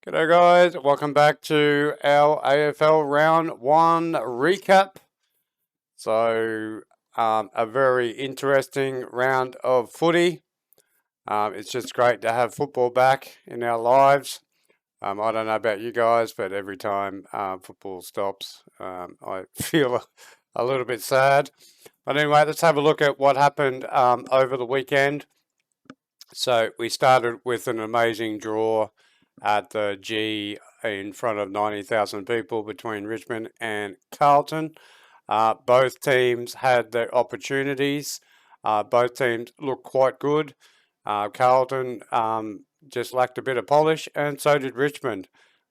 G'day guys, welcome back to our AFL Round 1 recap. So, a very interesting round of footy. It's just great to have football back in our lives. I don't know about you guys, but every time football stops, I feel a little bit sad. But anyway, let's have a look at what happened over the weekend. So we started with an amazing draw at the G in front of 90,000 people between Richmond and Carlton. Both teams had their opportunities. Both teams looked quite good. Carlton just lacked a bit of polish, and so did Richmond.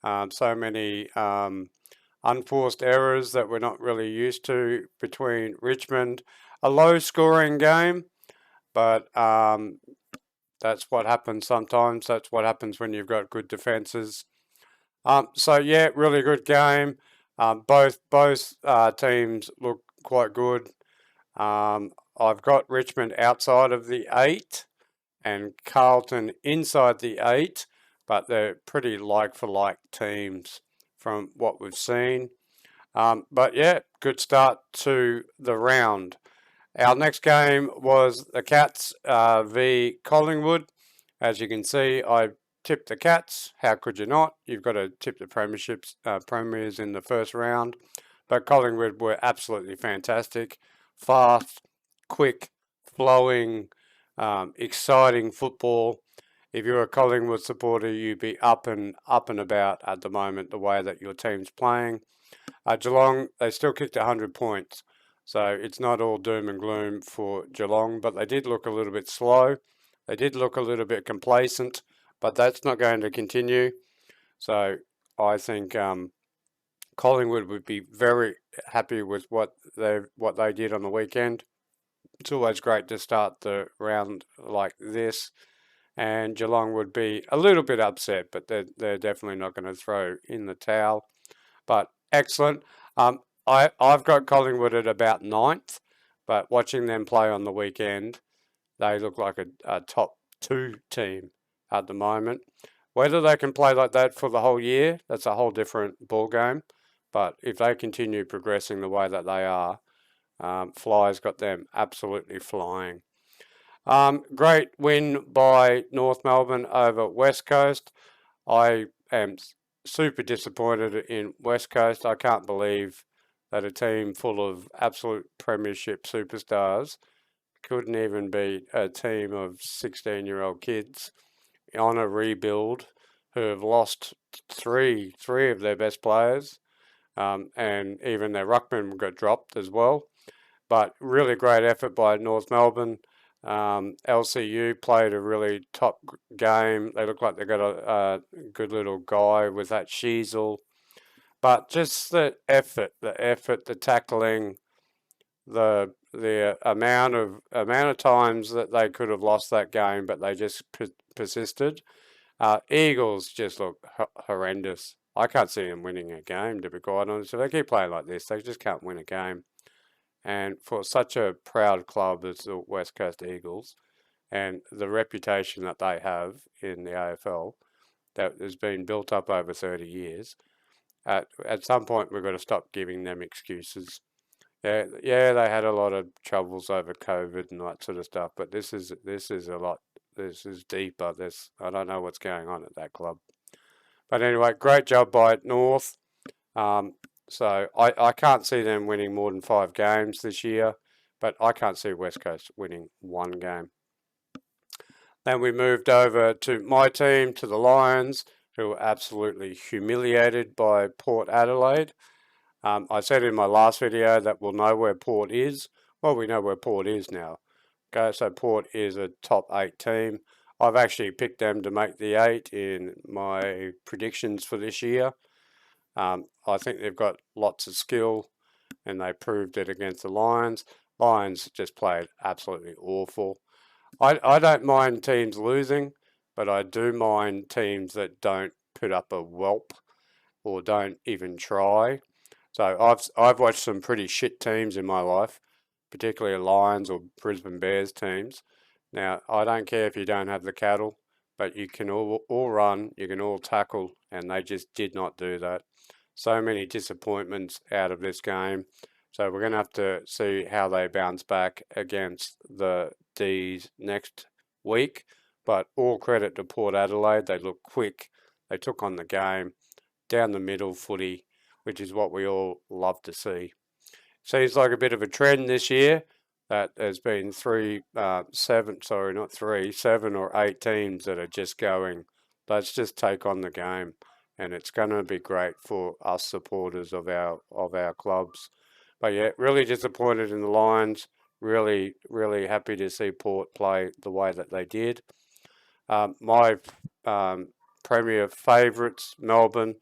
So many unforced errors that we're not really used to between Richmond. A low scoring game, but that's what happens sometimes. That's what happens when you've got good defences. So yeah, really good game. Both teams look quite good. I've got Richmond outside of the 8 and Carlton inside the 8, but they're pretty like for like teams from what we've seen. But yeah, good start to the round. Our next game was the Cats v Collingwood. As you can see, I tipped the Cats. How could you not? You've got to tip the premiers in the first round. But Collingwood were absolutely fantastic. Fast, quick, flowing, exciting football. If you're a Collingwood supporter, you'd be up and about at the moment, the way that your team's playing. Geelong, they still kicked 100 points. So it's not all doom and gloom for Geelong, but they did look a little bit slow. They did look a little bit complacent, but that's not going to continue. So I think Collingwood would be very happy with what they did on the weekend. It's always great to start the round like this, and Geelong would be a little bit upset, but they're definitely not going to throw in the towel. But excellent. I've got Collingwood at about 9th, but watching them play on the weekend, they look like a top 2 team at the moment. Whether they can play like that for the whole year, that's a whole different ball game. But if they continue progressing the way that they are, Fly's got them absolutely flying. Great win by North Melbourne over West Coast. I am super disappointed in West Coast. I can't believe that a team full of absolute premiership superstars couldn't even beat a team of 16-year-old kids on a rebuild who have lost three of their best players, and even their ruckman got dropped as well. But really great effort by North Melbourne. LCU played a really top game. They look like they got a good little guy with that Sheasel. But just the effort, the tackling, the amount of times that they could have lost that game, but they just persisted. Eagles just look horrendous. I can't see them winning a game, to be quite honest. If they keep playing like this, they just can't win a game. And for such a proud club as the West Coast Eagles, and the reputation that they have in the AFL, that has been built up over 30 years, at some point we've got to stop giving them excuses. Yeah, they had a lot of troubles over COVID and that sort of stuff, but this is a lot. This is deeper. I don't know what's going on at that club. But anyway, great job by North. So I can't see them winning more than 5 games this year, but I can't see West Coast winning 1 game. Then we moved over to my team, to the Lions, who were absolutely humiliated by Port Adelaide. I said in my last video that we'll know where Port is. Well, we know where Port is now. Okay, so Port is a top 8 team. I've actually picked them to make the 8 in my predictions for this year. I think they've got lots of skill, and they proved it against the Lions. Lions just played absolutely awful. I don't mind teams losing, but I do mind teams that don't put up a whelp or don't even try. So I've watched some pretty shit teams in my life, particularly Lions or Brisbane Bears teams. Now, I don't care if you don't have the cattle, but you can all run, you can all tackle, and they just did not do that. So many disappointments out of this game. So we're going to have to see how they bounce back against the D's next week. But all credit to Port Adelaide. They looked quick. They took on the game down the middle footy, which is what we all love to see. Seems like a bit of a trend this year that there's been seven or eight teams that are just going, let's just take on the game. And it's going to be great for us supporters of our clubs. But yeah, really disappointed in the Lions. Really, really happy to see Port play the way that they did. My Premier favourites, Melbourne,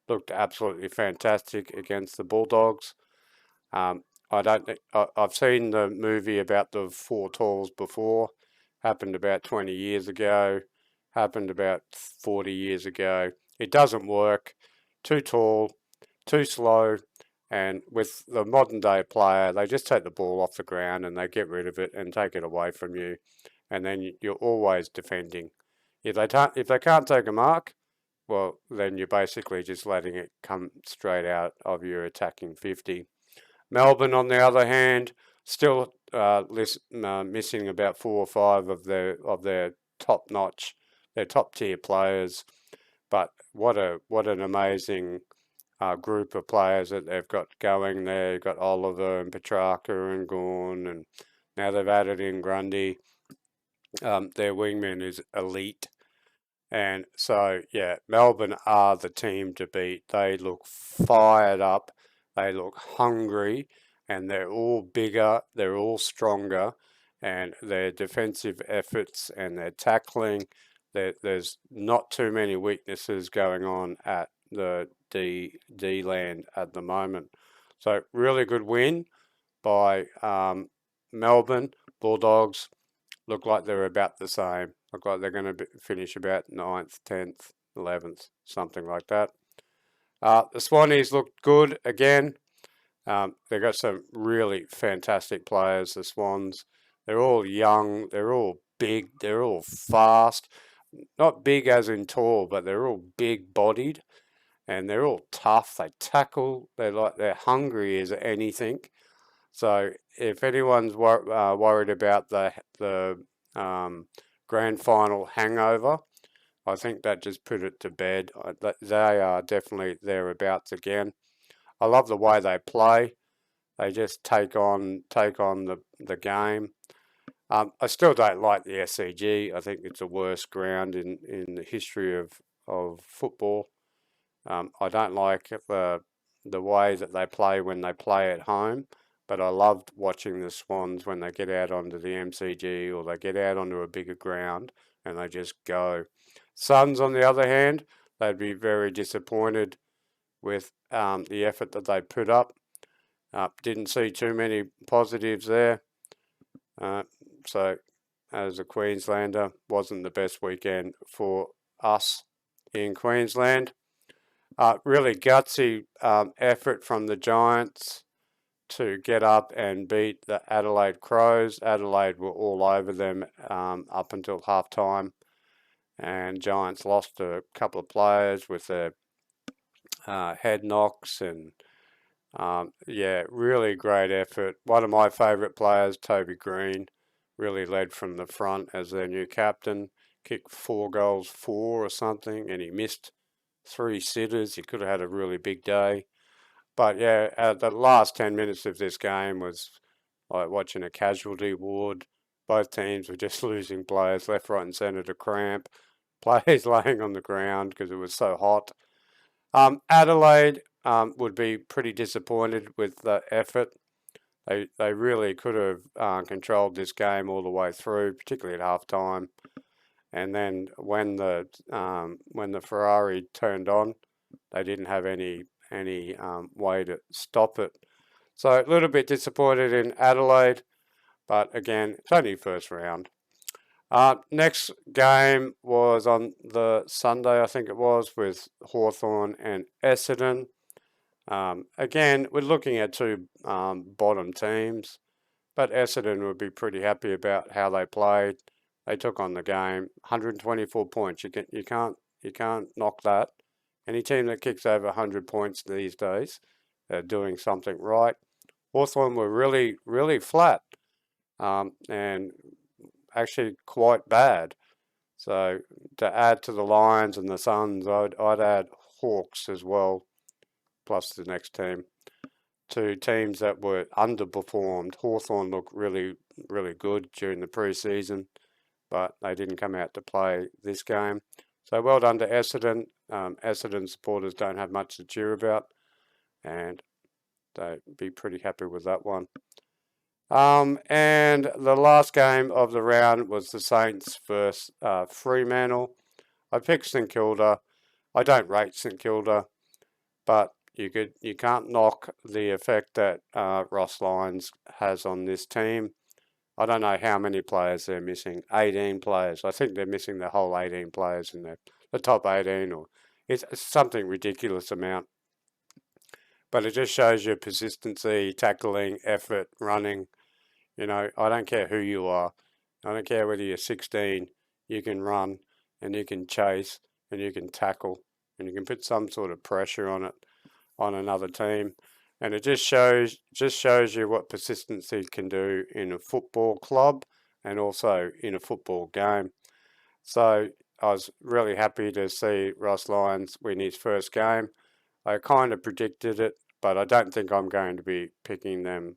looked absolutely fantastic against the Bulldogs. I don't. I've seen the movie about the four talls before. Happened about 20 years ago. Happened about 40 years ago. It doesn't work. Too tall, too slow, and with the modern day player, they just take the ball off the ground and they get rid of it and take it away from you, and then you're always defending. If they can't take a mark, well, then you're basically just letting it come straight out of your attacking 50. Melbourne, on the other hand, still missing about 4 or 5 of their top notch, their top tier players. But what an amazing group of players that they've got going there. You've got Oliver and Petrarca and Gorn, and now they've added in Grundy. Their wingman is elite. And so, yeah, Melbourne are the team to beat. They look fired up, they look hungry, and they're all bigger, they're all stronger, and their defensive efforts and their tackling, there's not too many weaknesses going on at the D land at the moment. So, really good win by Melbourne Bulldogs. Look like they're about the same. Look like they're going to finish about 9th, 10th, 11th, something like that. The Swannies looked good again. They've got some really fantastic players, the Swans. They're all young, they're all big, they're all fast. Not big as in tall, but they're all big bodied and they're all tough. They tackle, they're hungry as anything. So if anyone's worried about the grand final hangover, I think that just put it to bed. They are definitely thereabouts again. I love the way they play. They just take on the game. I still don't like the SCG. I think it's the worst ground in the history of football. I don't like the way that they play when they play at home, but I loved watching the Swans when they get out onto the MCG or they get out onto a bigger ground and they just go. Suns, on the other hand, they'd be very disappointed with the effort that they put up. Didn't see too many positives there. So, as a Queenslander, wasn't the best weekend for us in Queensland. Really gutsy effort from the Giants to get up and beat the Adelaide Crows. Adelaide were all over them up until half time, and Giants lost a couple of players with their head knocks and yeah, really great effort. One of my favourite players, Toby Green, really led from the front as their new captain. Kicked 4 goals, 4 or something, and he missed 3 sitters. He could have had a really big day. But yeah, the last 10 minutes of this game was like watching a casualty ward. Both teams were just losing players left, right, and centre to cramp. Players laying on the ground because it was so hot. Adelaide would be pretty disappointed with the effort. They really could have controlled this game all the way through, particularly at half time. And then when the Ferrari turned on, they didn't have any way to stop it. So a little bit disappointed in Adelaide, but again, it's only first round. Next game was on the Sunday, I think it was, with Hawthorn and Essendon. Again, we're looking at 2 bottom teams, but Essendon would be pretty happy about how they played. They took on the game. 124 points. You can't knock that. Any team that kicks over 100 points these days, they're doing something right. Hawthorn were really flat, and actually quite bad. So to add to the Lions and the Suns, I'd add Hawks as well, plus the next team. Two teams that were underperformed. Hawthorn looked really good during the pre-season, but they didn't come out to play this game. So well done to Essendon. Essendon supporters don't have much to cheer about, and they'd be pretty happy with that one. And the last game of the round was the Saints versus Fremantle. I picked St Kilda. I don't rate St Kilda, but you can't knock the effect that Ross Lyons has on this team. I don't know how many players they're missing. 18 players. I think they're missing the whole 18 players in the top 18, or it's something ridiculous amount. But it just shows you persistency, tackling, effort, running. You know, I don't care who you are. I don't care whether you're 16. You can run and you can chase and you can tackle and you can put some sort of pressure on it, on another team. And it just shows you what persistency can do in a football club and also in a football game. So I was really happy to see Ross Lyons win his first game. I kind of predicted it, but I don't think I'm going to be picking them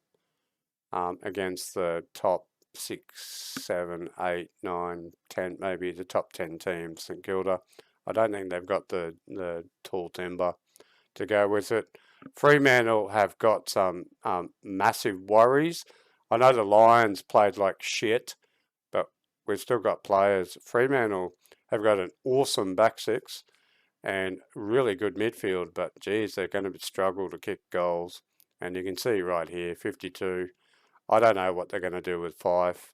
against the top 6, 7, 8, 9, 10, maybe the top 10 teams, St Kilda. I don't think they've got the tall timber to go with it. Fremantle have got some massive worries. I know the Lions played like shit, but we've still got players. Fremantle have got an awesome back six and really good midfield, but geez, they're going to struggle to kick goals. And you can see right here, 52. I don't know what they're going to do with Fife.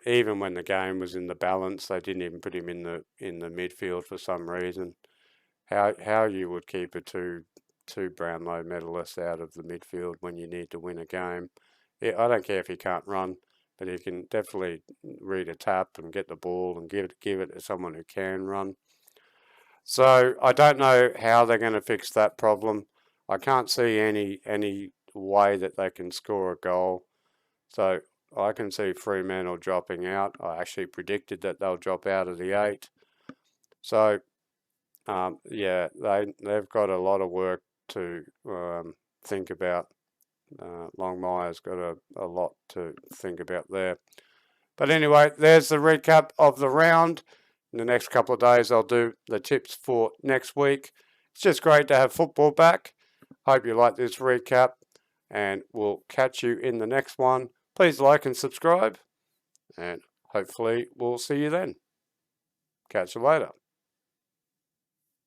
Even when the game was in the balance, they didn't even put him in the midfield for some reason. How you would keep a two Brownlow medalists out of the midfield when you need to win a game? Yeah, I don't care if he can't run, but he can definitely read a tap and get the ball and give it to someone who can run. So I don't know how they're going to fix that problem. I can't see any way that they can score a goal. So I can see Fremantle dropping out. I actually predicted that they'll drop out of the 8. So yeah, they've got a lot of work to think about. Longmire's got a lot to think about there. But anyway, there's the recap of the round. In the next couple of days, I'll do the tips for next week. It's just great to have football back. Hope you like this recap, and we'll catch you in the next one. Please like and subscribe, and hopefully we'll see you then. Catch you later.